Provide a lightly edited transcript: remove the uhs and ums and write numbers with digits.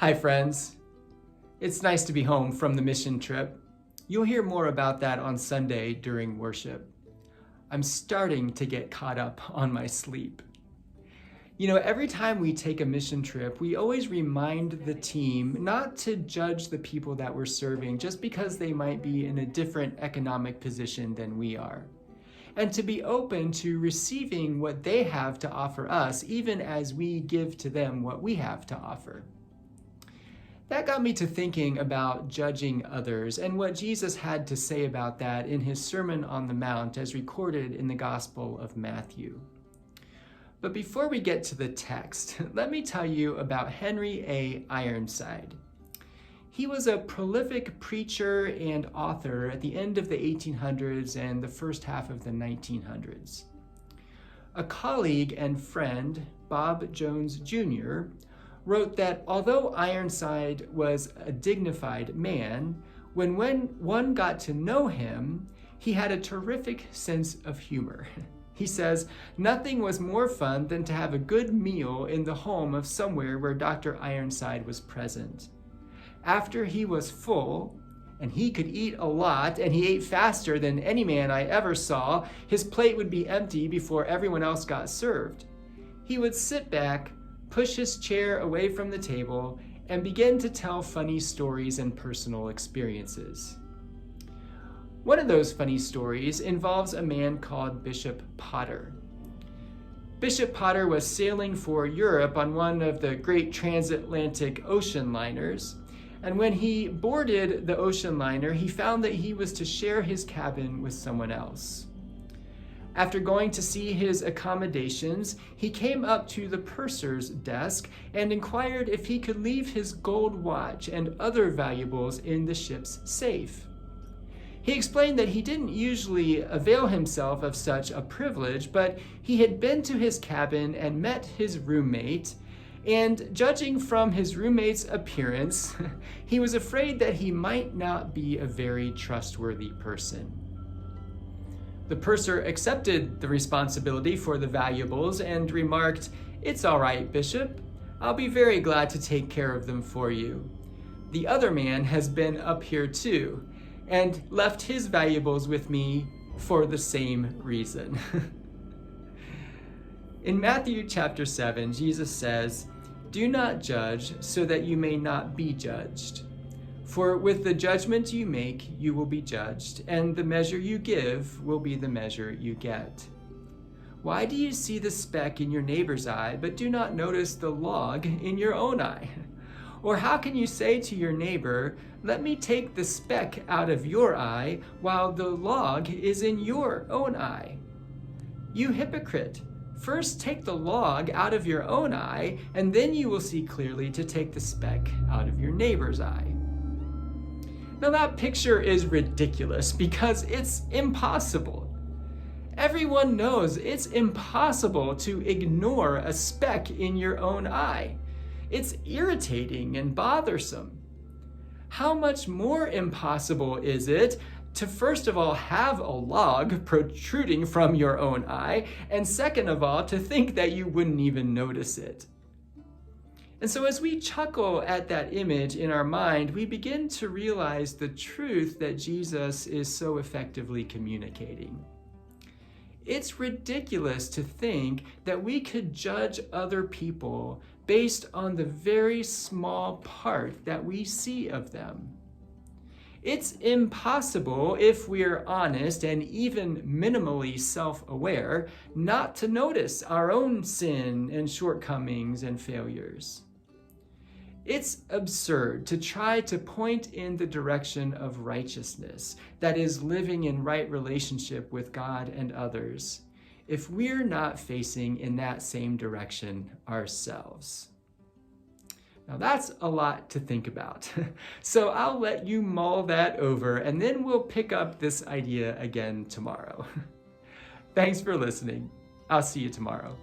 Hi friends, it's nice to be home from the mission trip. You'll hear more about that on Sunday during worship. I'm starting to get caught up on my sleep. Every time we take a mission trip, we always remind the team not to judge the people that we're serving just because they might be in a different economic position than we are, and to be open to receiving what they have to offer us, even as we give to them what we have to offer. That got me to thinking about judging others and what Jesus had to say about that in his Sermon on the Mount as recorded in the Gospel of Matthew. But before we get to the text, let me tell you about Henry A. Ironside. He was a prolific preacher and author at the end of the 1800s and the first half of the 1900s. A colleague and friend, Bob Jones Jr., wrote that although Ironside was a dignified man, when one got to know him, he had a terrific sense of humor. He says, nothing was more fun than to have a good meal in the home of somewhere where Dr. Ironside was present. After he was full, and he could eat a lot, and he ate faster than any man I ever saw, his plate would be empty before everyone else got served. He would sit back, push his chair away from the table, and begin to tell funny stories and personal experiences. One of those funny stories involves a man called Bishop Potter. Bishop Potter was sailing for Europe on one of the great transatlantic ocean liners, and when he boarded the ocean liner, he found that he was to share his cabin with someone else. After going to see his accommodations, he came up to the purser's desk and inquired if he could leave his gold watch and other valuables in the ship's safe. He explained that he didn't usually avail himself of such a privilege, but he had been to his cabin and met his roommate, and judging from his roommate's appearance, he was afraid that he might not be a very trustworthy person. The purser accepted the responsibility for the valuables and remarked, "It's all right, Bishop. I'll be very glad to take care of them for you. The other man has been up here too, and left his valuables with me for the same reason." In Matthew chapter 7, Jesus says, "Do not judge so that you may not be judged. For with the judgment you make, you will be judged, and the measure you give will be the measure you get. Why do you see the speck in your neighbor's eye, but do not notice the log in your own eye? Or how can you say to your neighbor, 'Let me take the speck out of your eye,' while the log is in your own eye? You hypocrite! First take the log out of your own eye, and then you will see clearly to take the speck out of your neighbor's eye." Now that picture is ridiculous because it's impossible. Everyone knows it's impossible to ignore a speck in your own eye. It's irritating and bothersome. How much more impossible is it to first of all have a log protruding from your own eye, and second of all to think that you wouldn't even notice it? And so as we chuckle at that image in our mind, we begin to realize the truth that Jesus is so effectively communicating. It's ridiculous to think that we could judge other people based on the very small part that we see of them. It's impossible, if we're honest and even minimally self-aware, not to notice our own sin and shortcomings and failures. It's absurd to try to point in the direction of righteousness, that is, living in right relationship with God and others, if we're not facing in that same direction ourselves. Now that's a lot to think about. So I'll let you mull that over, and then we'll pick up this idea again tomorrow. Thanks for listening. I'll see you tomorrow.